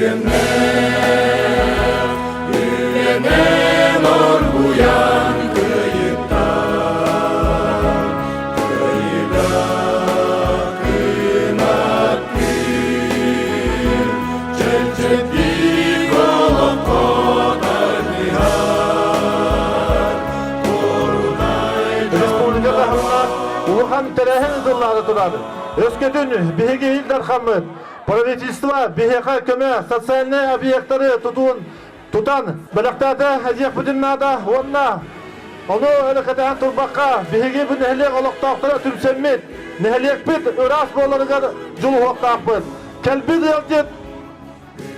Üyenem orguyan kıyıkta, kıyıda kıymat bir, çelçetlik olup kodar nihar, korunay Respublikada hamlar Улухан Терехен зыллары турады. Өскөтүн биһиги илдар хаммыт. Правительство биһига көмө социальный объекттары тутан балактады хазиях бүтүннада онна. Ону өлөкөтөн турбакка биһиги бу нехлек олоктоктора түмсеммит. Нехлек бит ырас болорга жулуктакпыт. Келбит ялжет.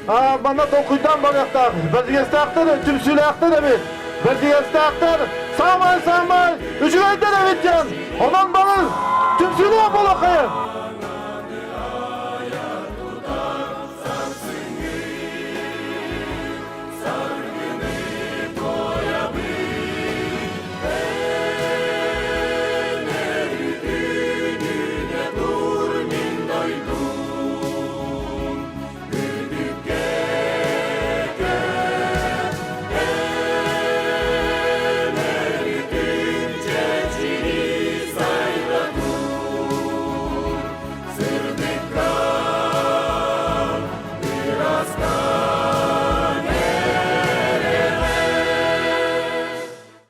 Бана токуйдан балактар. Базигестактар түмсүлактар эмес. Базигестактар самай, üçüncüden evitken, ondan bana tümsülüğe bolakayım.